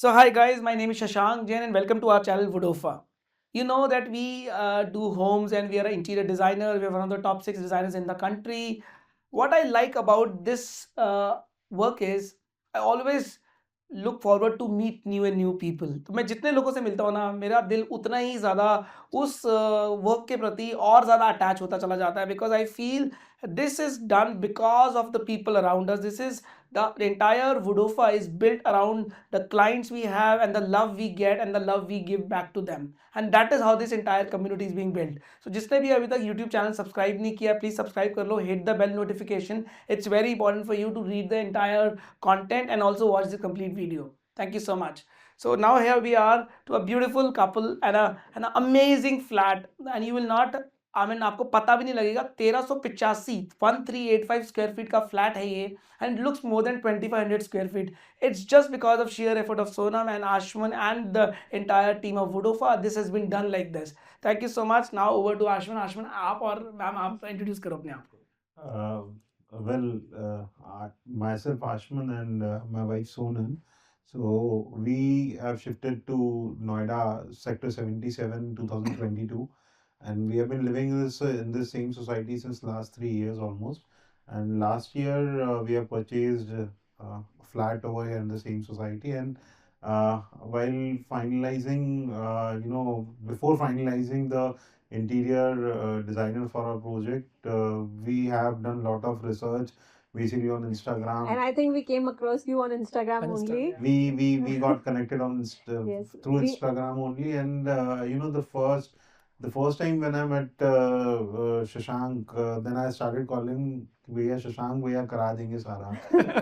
So hi guys, my name is Shashank Jain and welcome to our channel Woodofa. You know that we do homes and we are an interior designer. We are one of the top 6 designers in the country. What I like about this work is I always look forward to meet new and new people. तो मैं जितने लोगों से मिलता हूँ ना मेरा दिल उतना ही ज़्यादा उस वर्क के प्रति और ज़्यादा अटैच होता चला जाता है because I feel this is done because of the people around us. This is the entire Woodofa is built around the clients we have and the love we get and the love we give back to them, and that is how this entire community is being built. So जिसने भी अभी तक YouTube channel subscribe नहीं किया please subscribe कर लो, hit the bell notification. It's very important for you to read the entire content and also watch the complete video. Thank you so much. So now here we are to a beautiful couple and an amazing flat, and you will not आपको पता भी नहीं लगेगा 1385 1385 square feet का flat है ये, and it looks more than 2500 square feet. It's just because of sheer effort of Sonam and Ashman and the entire team of Woodofa. This has been done like this. Thank you so much. Now over to Ashman. Ashman, आप और ma'am आप introduce करो अपने आप को. Myself Ashman and my wife Sonal. So we have shifted to Noida, Sector 77, 2022, and we have been living in this same society since last 3 years almost. And last year we have purchased a flat over here in the same society. And while finalizing, before finalizing the interior designer for our project, we have done a lot of research basically on Instagram. And I think we came across you on Instagram On Insta, only. yeah. We got connected on Yes. through We, Instagram only. And the first time when I met Shashank, then I started calling भैया Shashank भैया करा देंगे सारा.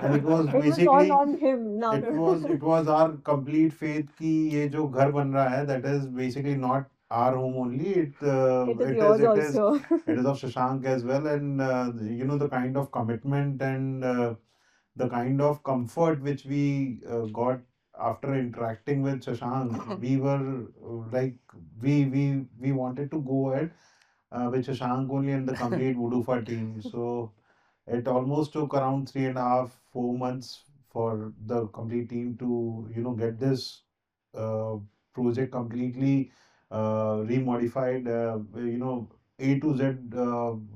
And it was it was basically all on him now. it was our complete faith कि ये जो घर बन रहा है, that is basically not our home only. It is yours also. It is of Shashank as well. And the kind of commitment and the kind of comfort which we got after interacting with Shashank, we were like we wanted to go ahead with Shashank only and the complete Woodofa team. So it almost took around 3.5, 4 months for the complete team to get this uh, project completely remodified. A to Z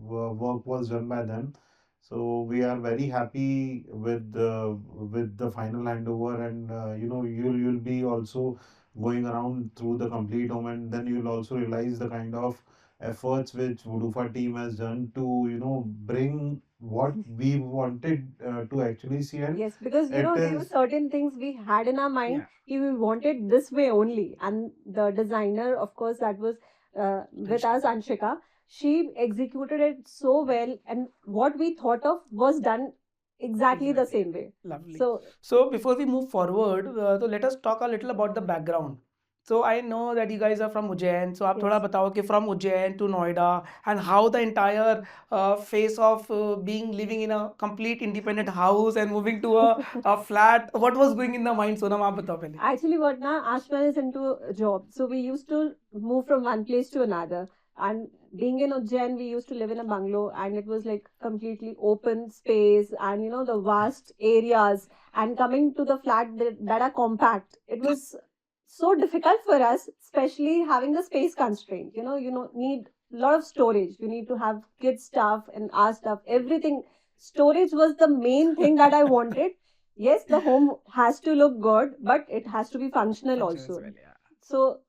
work was done by them. So we are very happy with the final handover. And you'll be also going around through the complete home, and then you'll also realize the kind of efforts which Woodofa team has done to bring what we wanted to actually see. And Yes, because it there were is certain things we had in our mind. Yeah. We wanted this way only, and the designer, of course, that was with us, Anshika. She executed it so well, and what we thought of was done exactly the same way. Lovely. So So before we move forward, so let us talk a little about the background. So I know that you guys are from Ujjain. So आप थोड़ा Yes. बताओ कि from Ujjain to Noida and how the entire phase of being living in a complete independent house and moving to a flat. What was going in the mind, Sonam? आप बताओ पहले. actually, what now Ashman is into a job, so we used to move from one place to another. And being in Ujjain, we used to live in a bungalow, and it was like completely open space, and the vast areas. And coming to the flat that are compact, it was so difficult for us, especially having the space constraint. Need a lot of storage. You need to have kids stuff and our stuff, everything. Storage was the main thing that I wanted. Yes, the home has to look good, but it has to be functional also. So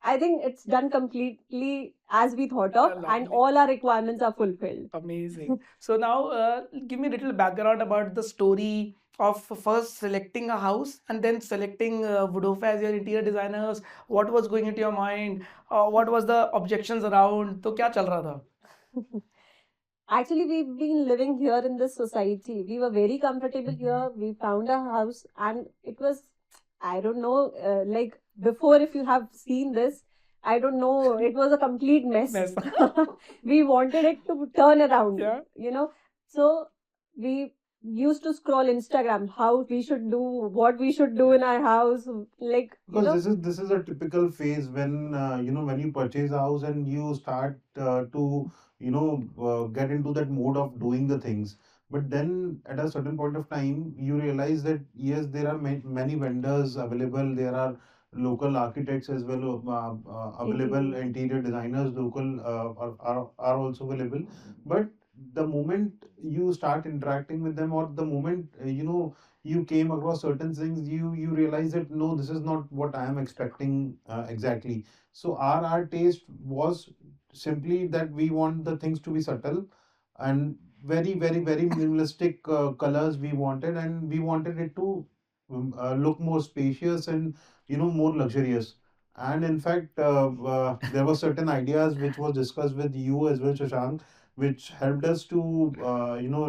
I think it's done completely as we thought of, and Lovely. all our requirements are fulfilled. Amazing. So now, give me a little background about the story of first selecting a house and then selecting Woodofa as your interior designers. What was going into your mind? What was the objections around? तो क्या चल रहा था? Actually, we've been living here in this society. We were very comfortable here. We found a house, and it was, I don't know, like before, if you have seen this, I don't know, it was a complete mess. Mess. We wanted it to turn around, Yeah. So we used to scroll Instagram, how we should do, what we should do in our house, like, because this is a typical phase when when you purchase a house and you start to get into that mode of doing the things. But then at a certain point of time, you realize that yes, there are many vendors available. There are local architects as well available. Interior. Interior designers local are also available. But the moment you start interacting with them, or the moment you came across certain things, you realize that no, this is not what I am expecting exactly. So our taste was simply that we want the things to be subtle and very minimalistic colors we wanted, and we wanted it to look more spacious and more luxurious. And in fact, there were certain ideas which was discussed with you as well, Shashank, which helped us to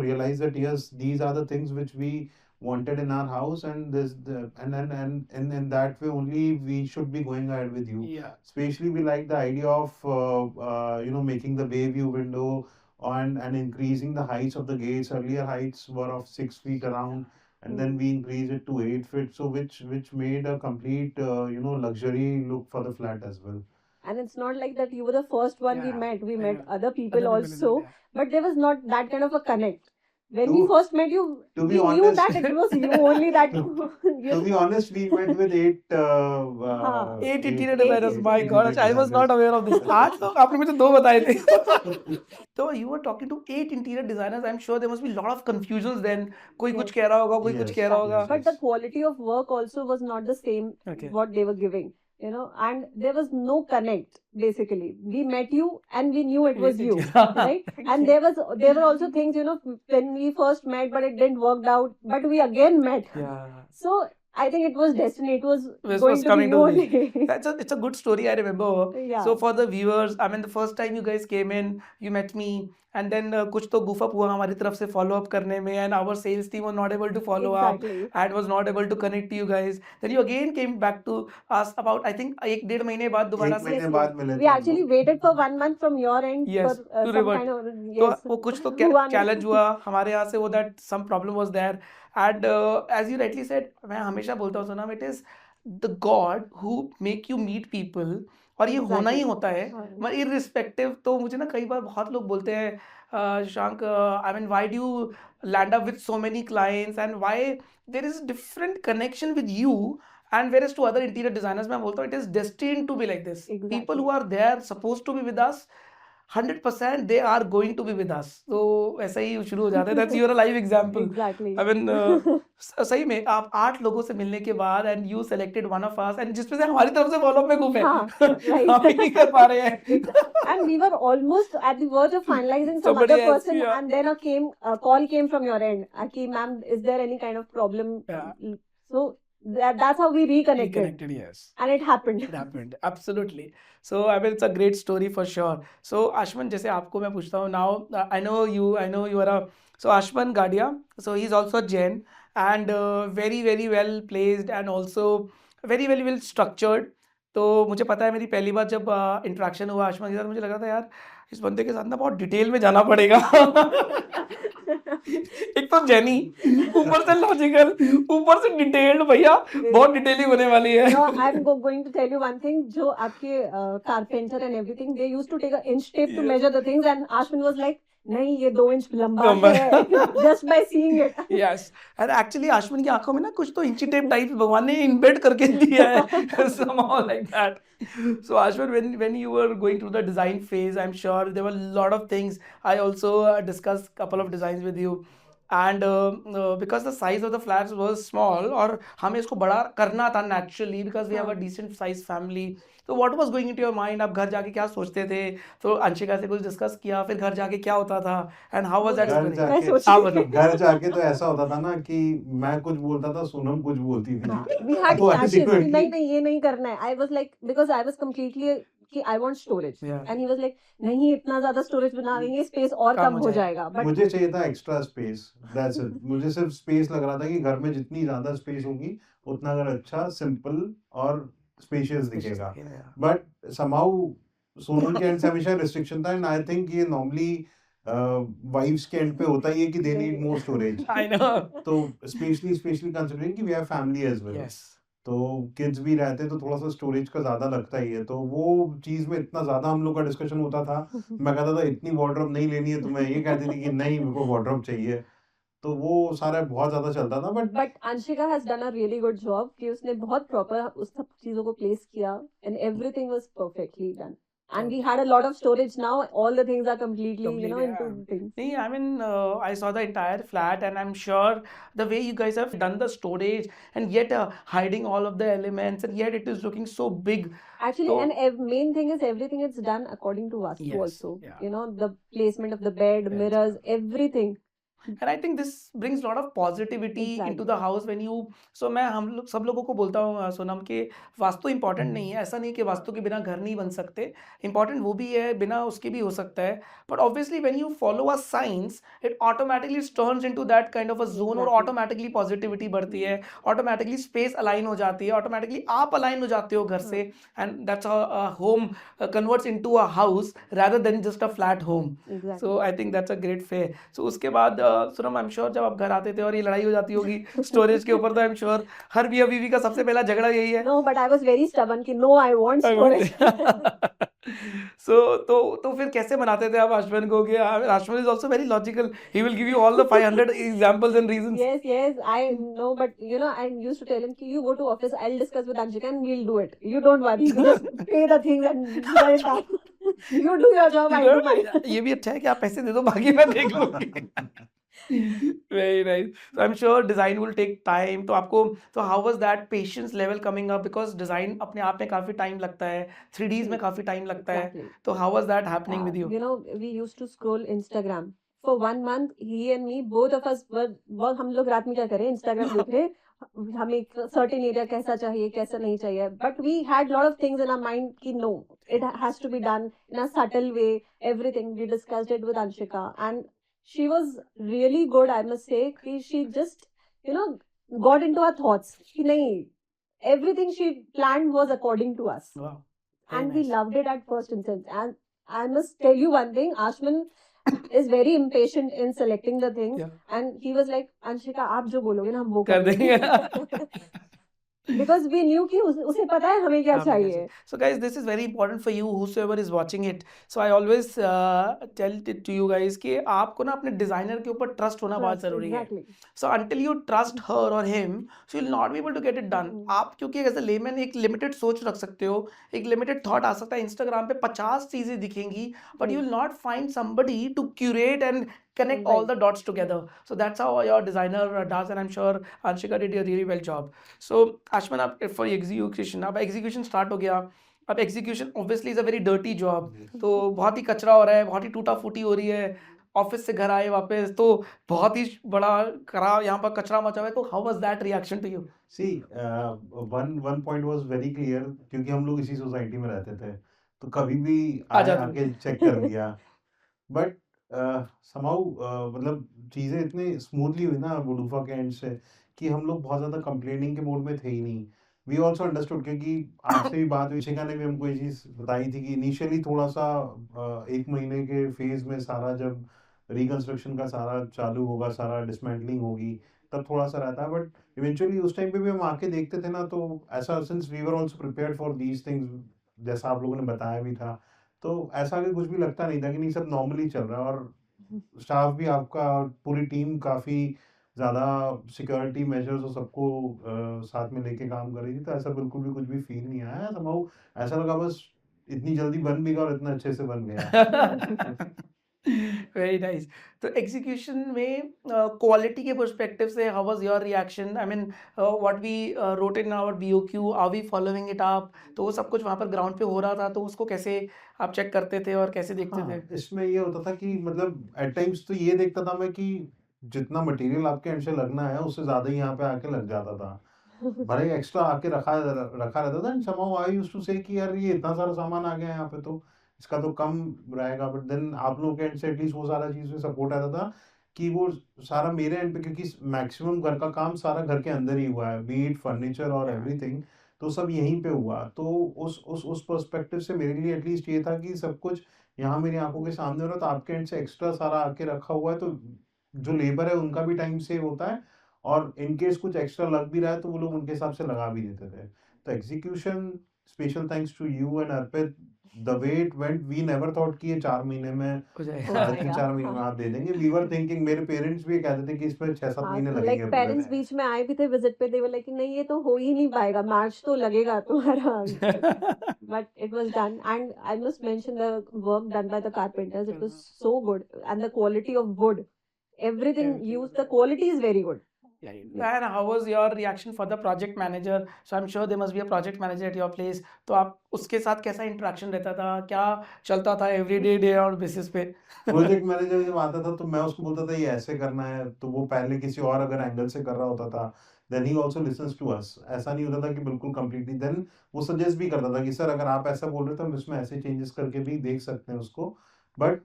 realize that yes, these are the things which we wanted in our house, and and in that way only we should be going ahead with you. Yeah. Especially we like the idea of making the bay view window and increasing the heights of the gates. Earlier heights were of 6 feet around, and then we increased it to 8 feet. So which made a complete luxury look for the flat as well. And it's not like that you were the first one we Yeah, met. We I met know. other people Other people as well, also, yeah. but there was not that kind of a connect. When we To- first met you, to we be knew honest- that it was you only that To you be honest, we met with eight. हाँ, 8 interior eight designers. My interior God, I was not aware of this. 8 लोग आपने मुझे 2 बताए थे. So you were talking to 8 interior designers. I'm sure there must be a lot of confusions then. कोई कुछ Yes. कह रहा होगा, कोई कुछ Yes, कह रहा होगा. yes. but the quality of work also was not the same Okay. what they were giving, and there was no connect. Basically, we met you and we knew it was you, right? And there were also things, when we first met, but it didn't work out, but we again met. Yeah. So I think it was destiny. It was This going was to coming be you to me. only. It's a good story, I remember. Yeah. So for the viewers, I mean, the first time you guys came in, you met me, and then कुछ तो goof up हुआ हमारी तरफ से follow up करने में, and our sales team was not able to follow up Exactly. and was not able to connect to you guys. Then you again came back to us about, I think, 1-1.5 महीने बाद दोबारा एक से. महीने बाद मिले We थे हम actually लोग। waited for 1 month from your end Yes, for to some revert. kind of तो yes. वो कुछ तो हुआ नहीं। challenge हुआ हमारे यहाँ से, वो that some problem was there, and as you rightly said, मैं हमेशा बोलता हूँ Sonam, it is the God who make you meet people, और ये होना ही Exactly. होता है. हाँ. मतलब irrespective, तो मुझे ना कई बार बहुत लोग बोलते हैं Shashank, I mean, why do you land up with so many clients and why there is different connection with you, and whereas to other interior designers मैं बोलता हूँ it is destined to be like this. Exactly. People who are there supposed to be with us, 100% they are going to be with us. तो ऐसा ही शुरू हो जाता है. That's your live example. Exactly. I mean, सही में आप 8 लोगों से मिलने के बाद and you selected one of us, and जिसमें से हमारी तरफ से follow up में गुम है. हाँ, right. हम ही नहीं कर पा रहे हैं. And we were almost at the verge of finalizing some Somebody other else, person, yeah. and then a call came from your end. Aki, ma'am, is there any kind of problem? Yeah. So that's how we reconnected, Reconnected, yes. and it happened. It happened, absolutely. So I mean, it's a great story for sure. So Ashman, जैसे आपको मैं पूछता हूँ now, I know you are a, so Ashman Gadia, so he's also a Jain, and very well placed and also very well structured. तो मुझे पता है, मेरी पहली बार जब इंटरेक्शन हुआ आशमान के साथ, मुझे लगा था यार इस बंदे के साथ ना बहुत डिटेल में जाना पड़ेगा. एक तो जेनी, ऊपर से लॉजिकल, ऊपर से डिटेल्ड, भैया बहुत डिटेलिंग होने वाली है. No, I'm going to tell you one thing. जो आपके carpenter and everything, they used to take an inch tape to Yes. measure the things, and Ashwin was like, नहीं ये 2 इंच लंबा लंबा है, just by seeing it. Yes, and actually Ashwin की आंखों में ना कुछ तो इंची टेप टाइप भगवान ने इम्बेड करके दिया है, somehow like that. So Ashwin, when you were going through the design phase, I'm sure there were a lot of things. I also discussed a couple of designs with you, and because the size of the flats was small, और हमें इसको बड़ा करना था naturally because we have a decent size family. So what was going into your mind? आप घर जाके क्या सोचते थे? तो अंशिका से कुछ डिस्कस किया, फिर घर जाके क्या होता था, and how was that घर experience? मैं जाके सोची हाँ, बताओ. घर जाके तो ऐसा होता था ना कि मैं कुछ बोलता था, सोनम कुछ बोलती थी. We had तो clashes. ultimately- नहीं ये नहीं करना है. I was like, because I was completely कि I want storage, Yeah. and he was like, नहीं इतना ज्यादा storage बना देंगे, space और कम कम हो हो जाएगा. जाएगा. But मुझे चाहिए था एक्स्ट्रा स्पेस, दैट्स इट. मुझे सिर्फ स्पेस लग रहा था कि घर में जितनी ज्यादा स्पेस होगी उतना घर अच्छा, सिंपल और स्पेशियस दिखेगा. बट समहाउ सोनम के एंड से हमेशा रिस्ट्रिक्शन था, एंड आई थिंक ये नॉर्मली वाइफ्स के एंड पे होता ही है कि they need more storage. I know. तो स्पेशली कंसीडरिंग कि we have family as well, Yes. तो किड्स भी रहते तो थोड़ा सा स्टोरेज का ज्यादा लगता ही है. तो वो चीज में इतना ज्यादा हम लोग का डिस्कशन होता था. मैं कहता था इतनी वार्डरोब नहीं लेनी है, तो मैं ये कहती थी कि नहीं मेरे को वार्डरोब चाहिए. तो वो सारा बहुत ज्यादा चलता था but But Anshika has done a really good job कि उसने बहुत proper उस सब चीजों को place किया and everything was perfectly done. And we had a lot of storage now. All the things are completely, you know, into things. Nee, I mean, I saw the entire flat, and I'm sure the way you guys have done the storage, and yet hiding all of the elements, and yet it is looking so big. Actually, So- and main thing is everything is done according to Vastu Yes, also. yeah. You know, the placement of the bed, Yes. mirrors, everything. And I think this brings a lot of positivity into Exactly. the house when you so मैं हम लोग सब लोगों को बोलता हूँ सोनम कि vastu important नहीं है, ऐसा नहीं कि वास्तु के बिना घर नहीं बन सकते, इम्पोर्टेंट वो भी है, बिना उसके भी हो सकता है, but obviously when you follow a science it automatically turns into that kind of a zone और Exactly. ऑटोमेटिकली पॉजिटिविटी बढ़ती है, ऑटोमेटिकली स्पेस अलाइन हो जाती है, ऑटोमेटिकली आप अलाइन हो जाते हो घर से, and that's how home converts into a house rather than just a flat home. Exactly. So I think that's a great fair. सो उसके बाद सुनम, आई एम श्योर जब आप घर आते थे और ये लड़ाई हो जाती होगी स्टोरेज के ऊपर, तो आई एम श्योर हर मियां बीवी का सबसे पहला झगड़ा यही है. No, but I was very stubborn कि no, I want I want storage. so तो फिर कैसे मनाते थे आप अश्विन को कि Ashwin is also very logical, he will give you all the 500 examples and reasons. Yes, yes, I know, but you know, I used to tell him, "Ki, you go to office, I'll discuss with Anshika and we'll do it. You don't worry, you just pay the things and write it down. You do your job, I do mine." ये भी अच्छा है कि आप पैसे दे दो, बाकी मैं देख लूंगी. Very nice. So I'm sure design will take time. तो आपको तो how was that patience level coming up, because design अपने आप में काफी टाइम लगता है, 3Ds में काफी टाइम लगता है, Exactly. तो how was that happening with you? You know, we used to scroll Instagram for 1 month. He and me, both of us were हम लोग रात में क्या करें, Instagram देख रहे, हमें एक certain area कैसा चाहिए, कैसा नहीं चाहिए. But we had lot of things in our mind कि no, it has to be done in a subtle way. Everything we discussed it with Anshika, and she was really good, I must say. कि she just, you know, got into our thoughts. कि नहीं, everything she planned was according to us. Wow. Very And we nice. loved it at first instance. And I must tell you one thing, Ashman is very impatient in selecting the things. Yeah. And he was like, Anshika, आप जो बोलोगे ना हम वो कर कर देंगे. Because we knew कि उसे पता है हमें क्या चाहिए. So guys, this is very important for you, whosoever is watching it. So I always tell it to you guys कि आपको ना अपने डिजाइनर के ऊपर ट्रस्ट होना बहुत जरूरी है. Exactly. So until you trust her or him, so you'll not be able to get it done. आप क्योंकि एज अ लेमैन एक लिमिटेड सोच रख सकते हो, एक लिमिटेड थॉट आ सकता है, इंस्टाग्राम पे 50 चीजें दिखेंगी, but you will not find somebody to curate and connect all the dots together. So that's how your designer does, and I'm sure Anshika did a really well job. So Ashman, आप for execution, अब execution start हो गया. अब execution obviously is a very dirty job. तो बहुत ही कचरा हो रहा है, बहुत ही टूटा फूटी हो रही है. ऑफिस से घर आए वापस तो बहुत ही बड़ा खराब यहाँ पर कचरा मचा हुआ है. तो how was that reaction to you? See, one point was very clear क्योंकि हम लोग इसी सोसाइटी में रहते थे तो कभी भी आके चेक कर लिया बट somehow मतलब चीज़ें इतनी स्मूथली हुई ना वुडूफा के एंड से कि हम लोग बहुत ज़्यादा कंप्लेनिंग के मोड में थे ही नहीं. वी ऑल्सो अंडरस्टूड क्योंकि आपसे भी बात हुई, शिखा ने भी हमको ये चीज़ बताई थी कि इनिशियली थोड़ा सा 1 महीने के फेज में सारा जब रिकंस्ट्रक्शन का सारा चालू होगा, सारा डिसमेंटलिंग होगी, तब थोड़ा सा रहता है बट इवेंचुअली उस टाइम पे भी हम आके देखते थे ना तो ऐसा since we were also prepared for these things जैसा आप लोगों ने बताया भी था तो ऐसा कि कुछ भी लगता नहीं था कि नहीं सब नॉर्मली चल रहा है और स्टाफ भी आपका और पूरी टीम काफ़ी ज़्यादा सिक्योरिटी मेजर्स और सबको साथ में लेके काम कर रही थी तो ऐसा बिल्कुल भी कुछ भी फील नहीं आया. समहाउ ऐसा लगा बस इतनी जल्दी बन भी गया और इतना अच्छे से बन गया. Very nice. तो एग्जीक्यूशन में क्वालिटी के पर्सपेक्टिव से how was your reaction? I mean what we wrote in our BOQ, are we following it up? तो वो सब कुछ वहाँ पर ग्राउंड पे हो रहा था, तो उसको कैसे आप चेक करते थे और कैसे देखते थे? इसमें ये होता था कि मतलब एट टाइम्स तो ये देखता था मैं कि जितना मटेरियल आपके एंड से लगना है उससे ज़्यादा ही यहाँ पे आके लग जाता था. भले ही एक्स्ट्रा आके रखा रहता था and somehow I used to say कि यार ये इतना सारा सामान आ गया यहाँ पे तो इसका तो कम रहेगा बट देन आप लोगों के एंड से एटलीस्ट वो सारा चीज़ में सपोर्ट आता था कि वो सारा मेरे एंड पे क्योंकि मैक्सिमम घर का काम सारा घर के अंदर ही हुआ है बी इट फर्नीचर और एवरीथिंग तो सब यहीं पे हुआ तो उस पर्सपेक्टिव से मेरे लिए एटलीस्ट ये था कि सब कुछ यहाँ मेरी आंखों के सामने हो रहा है तो आपके एंड से एक्स्ट्रा सारा आके रखा हुआ है तो जो लेबर है उनका भी टाइम सेव होता है और इन केस कुछ एक्स्ट्रा लग भी रहा है तो वो लोग उनके हिसाब से लगा भी देते थे. तो execution special thanks to you and Arpit the way it went, we never thought कि ये 4 महीने में हो जाएगा। हो तीन जाएगा, 4 महीने में हाँ। आप दे देंगे। We were thinking, मेरे पेरेंट्स भी कहते थे कि इसमें 6-7 हाँ, महीने लाइक लगेंगे पेरेंट्स पूरे। बीच में आए भी थे विजिट पे, दे वर लाइक नहीं ये तो हो ही नहीं पाएगा, मार्च तो लगेगा तुम्हारा। But it was done, and I must mention the work done by the carpenters. It was so good, and the quality of wood, everything Everything was used, the quality is very good. And how was your reaction for the project manager? So I'm sure there must be a project manager at your place. तो आप उसके साथ कैसा interaction रहता था, क्या चलता था एवरीडे डे और बेसिस पे? प्रोजेक्ट मैनेजर जब आता था तो मैं उसको बोलता था ये ऐसे करना है, तो वो पहले किसी और अगर एंगल से कर रहा होता था, then he also listens to us. ऐसा नहीं होता था कि बिल्कुल कंप्लीटली, देन वो सजेस्ट भी करता था कि सर अगर आप ऐसा बोल रहे हो तो हम इसमें ऐसे चेंजेस करके भी देख सकते हैं उसको, but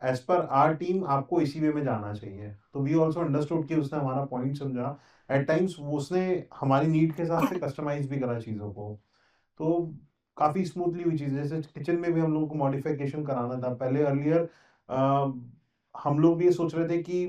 as per our team आपको इसी वे में जाना चाहिए। तो वी आल्सो अंडरस्टूड कि उसने हमारा पॉइंट समझा। एट टाइम्स उसने हमारी नीड के हिसाब से कस्टमाइज भी करा चीज़ों को, तो काफ़ी स्मूथली हुई चीज़। जैसे किचन में भी हम लोगों को मॉडिफिकेशन कराना था पहले, अर्लियर हम लोग भी ये सोच रहे थे कि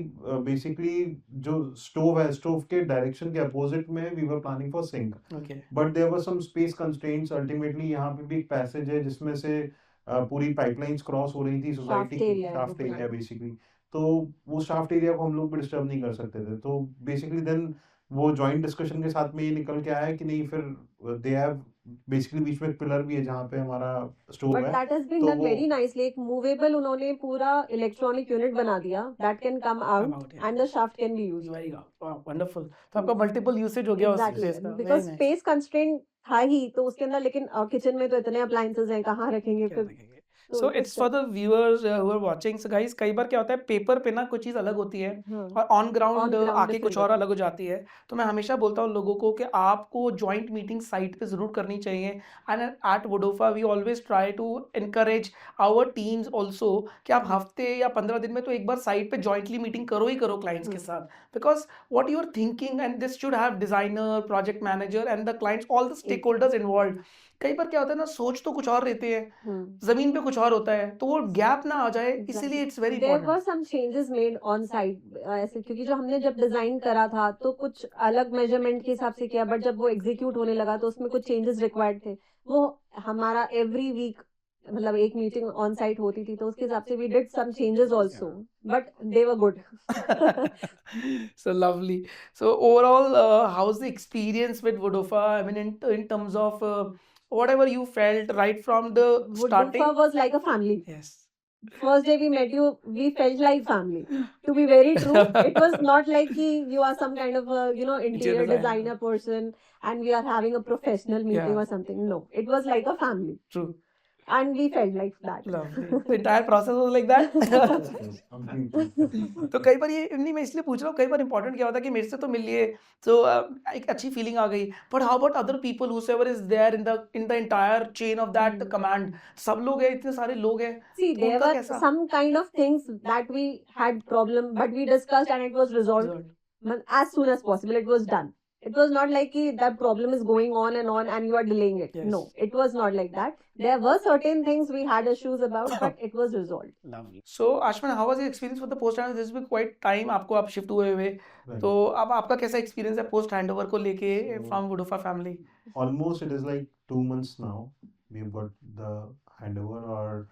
बेसिकली जो स्टोव है, स्टोव के डायरेक्शन के अपोजिट में we were planning for sink, Okay. But there were some space constraints. Ultimately यहाँ पे भी एक पैसेज है जिसमें से पूरी पाइपलाइंस क्रॉस हो रही थी सोसाइटी की, area है शाफ्ट वो एरिया पूरा। बेसिकली। तो वो शाफ्ट एरिया को हम लोग भी डिस्टर्ब नहीं कर सकते थे, तो बेसिकली देन वो जॉइंट डिस्कशन के साथ में ये निकल के आया कि नहीं, फिर दे हैव बेसिकली बीच में एक पिलर भी है जहाँ पे हमारा स्टोव But है, that has been तो done वो very nicely. एक movable उन्होंने पूरा electronic unit बना दिया that can come out, Come out, yeah. and the shaft can be used. Very good. Wow, wonderful. तो आपका मल्टीपल यूसेज हो गया उस Exactly, स्पेस का। Very because nice. space constraint था ही तो उसके अंदर, लेकिन किचन में तो इतने अप्लायंसेस हैं, कहाँ रखेंगे क्या फिर। रखेंगे? तो So it was it's for the viewers who are watching. So guys, कई बार क्या होता है, पेपर पे ना कुछ चीज़ अलग होती है हाँ, और ऑन ग्राउंड On ground आके different कुछ और होता है। अलग हो जाती है। तो मैं हमेशा बोलता हूँ लोगों को कि आपको जॉइंट मीटिंग साइट पे ज़रूर करनी चाहिए। And at Vodofa we always try to encourage our teams also कि आप हफ्ते या 15 दिन में तो एक बार साइट पे जॉइंटली मीटिंग करो ही करो क्लाइंट्स के साथ, because what you are thinking and this should have designer, project manager and the clients, all the stakeholders involve. कई बार क्या होता है ना, सोच तो कुछ और रहती है, जमीन पे कुछ और होता है, तो वो गैप ना आ जाए, इसीलिए it's very There were important. some changes made on site ऐसे, क्योंकि जो हमने जब डिजाइन करा था तो कुछ अलग मेजरमेंट के हिसाब से किया, बट जब वो एग्जीक्यूट होने लगा तो उसमें कुछ चेंजेस रिक्वायर्ड थे। वो हमारा एवरी वीक मतलब एक मीटिंग ऑन साइट होती थी, तो उसके हिसाब से we did some changes also, but they were good. So lovely. So overall, how's the experience with Woodofa? I mean, in terms of whatever you felt right from the starting. Woodofa was like a family. Yes. First day we met you, we felt like family. To be very true, it was not like you are some kind of a interior designer person and we are having a professional meeting Yeah. or something. No, it was like a family, True. and we felt like that. Lovely. The entire process was like that. तो कई बार ये नहीं, मैं इसलिए पूछ रहा हूँ, कई बार इंपॉर्टेंट क्या होता है कि मेरे से तो मिल लिए तो एक अच्छी फीलिंग आ गई, but how about other people whoever is there in the entire chain of that command? सब लोग हैं, इतने सारे लोग हैं, See, तो there उनका were कैसा? some kind of things that we had problem, but we discussed and it was resolved as soon as possible. It was done. It was not like that problem is going on and you are delaying it. Yes. No, it was not like that. There were certain things we had issues about, but it was resolved. Lovely. So Ashman, how was your experience for the post handover? This has been quite time आपको, आप shift हुए हुए, तो अब आपका कैसा experience है post handover को लेके from Wudofa family? Almost it is like 2 months now we've got the handover, और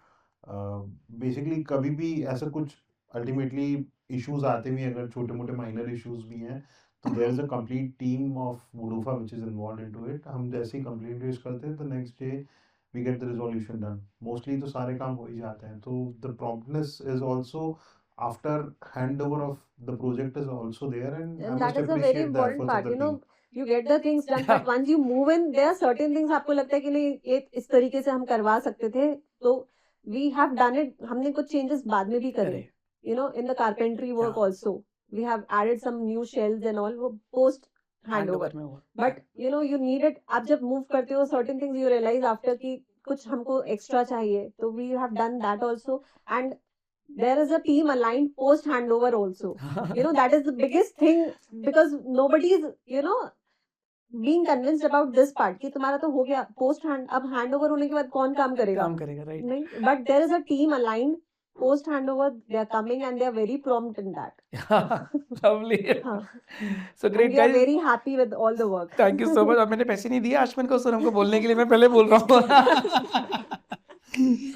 basically कभी भी ऐसा कुछ ultimately issues आते भी हैं, अगर छोटे मोटे minor issues भी हैं, तो there is a complete team of Woodofa which is involved into it. हम जैसे ही complaint raise करते हैं तो next day we get the resolution done. Mostly तो सारे काम हो ही जाते हैं, तो the promptness is also after handover of the project is also there, and I And must that is a very appreciate the important efforts of part. the You know, team. you get the things done, but once you move in, there are certain things आपको लगता है कि नहीं ये इस तरीके से हम करवा सकते थे, तो we have done it. हमने कुछ changes बाद में भी करे. You know, in the carpentry work also, we have added some new shelves and all. वो post handover. But you know, you need it. आप जब move करते हो, certain things you realize after कि कुछ हमको extra चाहिए, तो we have done that also. And there is a team aligned post handover also. You know, that is the biggest thing, because nobody is, being convinced about this part कि तुम्हारा तो हो गया post hand, अब handover होने के बाद कौन काम करेगा? right? नहीं, but there is a team aligned post handover. They are coming and they are very prompt in that. Lovely. So And great we are guys. very happy with all the work. Thank you so much. अब मैंने पैसे नहीं दिए आशमन को, sir हमको बोलने के लिए, मैं पहले बोल रहा हूँ।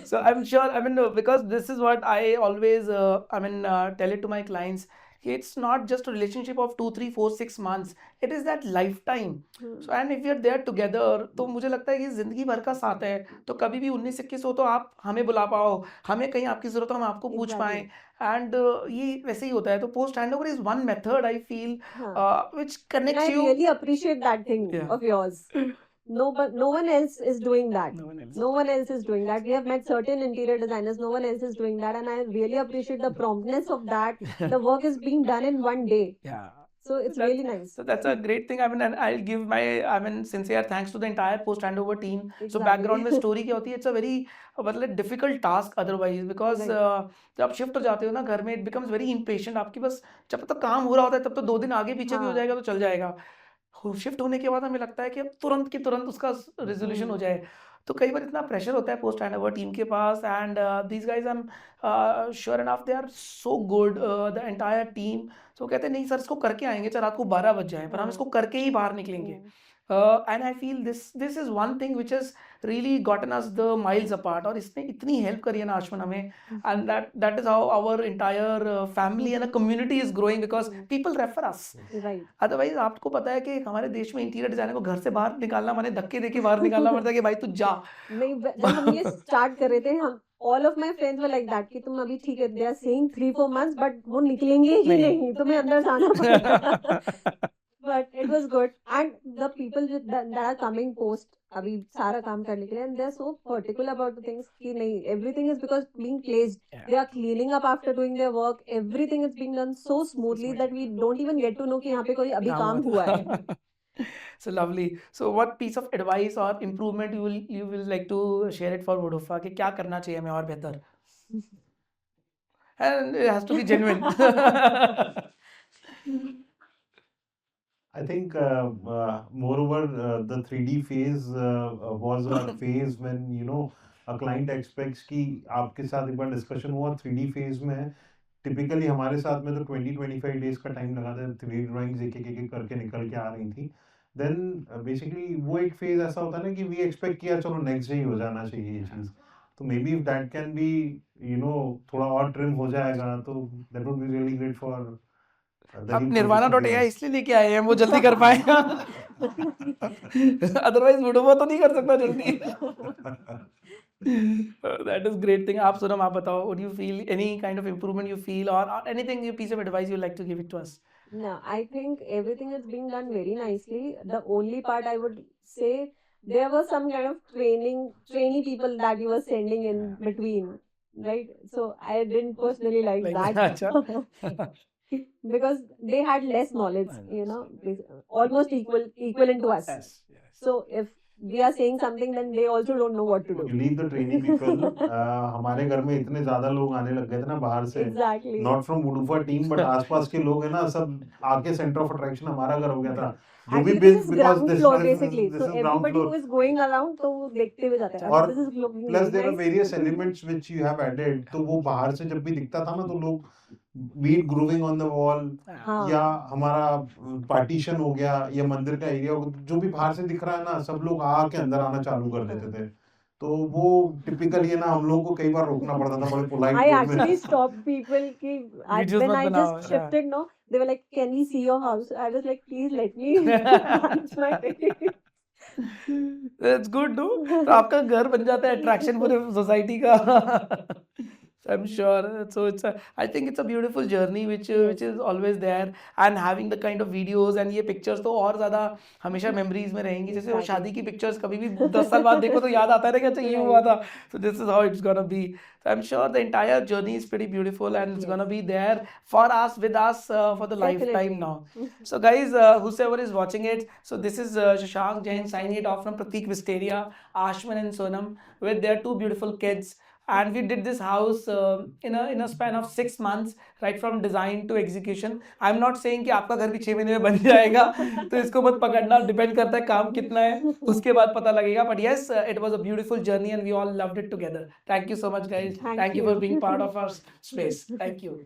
So I'm sure, I mean, because this is what I always, tell it to my clients. It's not just a relationship of 2, 3, 4, 6 months. It is that lifetime. So and if you're there together, तो मुझे लगता है कि जिंदगी भर का साथ है. तो कभी भी 19-21 हो तो आप हमें बुला पाओ, हमें कहीं आपकी जरूरत हो हम आपको पूछ पाएं. Exactly. एंड ये वैसे ही होता है. तो post handover is one method I feel which And connects I you. really appreciate that thing Yeah. of yours. No, but no one else is doing that. No one else. No one else is doing that. We have met certain interior designers. No one else is doing that, and I really appreciate the promptness of that. The work is being done in one day, Yeah. so it's That's- really nice. So that's a great thing. I mean, and I'll give my, sincere thanks to the entire post handover team. So Exactly. background में story क्या होती है? It's a very मतलब difficult task otherwise because Right. जब आप shift हो जाते हो ना घर में, it becomes very impatient. आपकी बस जब तक काम हो रहा होता है तब तो 2 दिन आगे पीछे भी हो हाँ. जाएगा तो चल जाएगा. शिफ्ट होने के बाद हमें लगता है कि अब तुरंत की तुरंत उसका रेजोल्यूशन हो जाए. तो कई बार इतना प्रेशर होता है पोस्ट हैंडओवर टीम के पास. And these guys I am sure enough they are so good the entire team. तो कहते हैं नहीं सर इसको करके आएंगे चाहे रात को 12 बज जाए पर हम हाँ. इसको करके ही बाहर निकलेंगे. And I feel this is one thing which is really gotten us the miles apart. और इसने इतनी हेल्प करी है ना आशमन हमें. And that is how our entire family and community is growing because people refer us. Right. Otherwise आपको पता है कि हमारे देश में इंटीरियर डिजाइनर को घर से बाहर निकालना माने धक्के देके बाहर निकालना पड़ता है कि भाई तू जा. नहीं, जब हम ये स्टार्ट कर रहे थे हम all of my friends were like that कि तुम अभी ठीक है, they are saying 3-4 months but वो निकलेंगे ही नहीं. नहीं, तुम्हें अंदर जाना पड़ेगा. But it was good, and the people that are coming post अभी सारा काम करने के लिए, and they are so particular about the things कि नहीं, everything is because being placed. Yeah. They are cleaning up after doing their work. Everything is being done so smoothly that we don't even get to know कि यहाँ पे कोई अभी काम हुआ है. So lovely. So what piece of advice or improvement you will like to share it for Vodafone कि क्या करना चाहिए हमें और बेहतर? And it has to be genuine. I think, moreover, the 3D phase was a phase when, a client expects कि आपके साथ एक बार डिस्कशन हुआ 3D phase में. टिपिकली हमारे साथ में तो 20-25 डेज का टाइम लगा था. 3D ड्राइंग्स एक एक करके निकल के आ रही थी. देन बेसिकली वो एक फेज ऐसा होता है ना कि वी एक्सपेक्ट किया चलो नेक्स्ट डे ही हो जाना चाहिए ये चीज़. तो may be if that can be थोड़ा और ट्रिम हो जाएगा तो that would be really great for अब nirvana.ai इसलिए लेके आए हैं वो जल्दी कर पाएगा. अदरवाइज वुडोवा तो नहीं कर सकता जल्दी. That is great thing. आप सोनम आप बताओ, what do you feel, any kind of improvement you feel or anything, you piece of advice you like to give it to us? No, I think everything is being done very nicely. The only part I would say, there was some kind of trainee people that you were sending in between, right? So I didn't personally like that. अच्छा. Because they had less knowledge, almost equivalent to us. Yes, yes. So if we are saying something, then they also don't know what to do. You leave the training people. हमारे घर में इतने ज्यादा लोग आने लग गए थे ना बाहर से. Exactly. Not from Vodafone team, but आसपास के लोग हैं ना सब आके सेंटर ऑफ अट्रैक्शन हमारा घर हो गया था. जो भी Actually, bill this is because ground this floor is basically. this So is ground everybody floor. who is going around, तो वो देखते हुए जाते हैं. और This is looking Plus very there are nice. various elements which you have added. तो वो बाहर से जब भी दिखता था ना तो लोग beat grooving on the wall हाँ. या हमारा पार्टीशन हो गया या मंदिर का एरिया हो गया, जो भी बाहर से दिख रहा है ना सब लोग आके अंदर आना चालू कर देते थे. तो वो टिपिकली है ना हम लोग को कई बार रोकना पड़ता था बड़े पोलाइट I वे में. actually stopped people कि Videos when मत I बनाओ, just yeah. shifted, no, they were like, can we see your house? I was like, please let me manage my day. That's good, no? तो आपका घर बन जाता है अट्रैक्शन पूरे सोसाइटी का. I'm sure. So I think it's a beautiful journey which is always there, and having the kind of videos and ये pictures तो और ज़्यादा हमेशा memories में रहेंगी. जैसे वो शादी की pictures कभी भी 10 साल बाद देखो तो याद आता है कि अच्छा ये हुआ था. So this is how it's gonna be. So I'm sure the entire journey is pretty beautiful and it's gonna be there for us, with us for the lifetime now. So guys, whosoever is watching it, so this is Shashank Jain signing it off from Pratik Wisteria, Ashman and Sonam with their 2 beautiful kids. And we did this house in a span of 6 months, right from design to execution. I'm not saying कि आपका घर भी 6 महीने में बन जाएगा, तो इसको मत पकड़ना, डिपेंड करता है काम कितना है, उसके बाद पता लगेगा. But yes, it was a beautiful journey and we all loved it together. Thank you so much guys. Thank you for being part of our space. Thank you.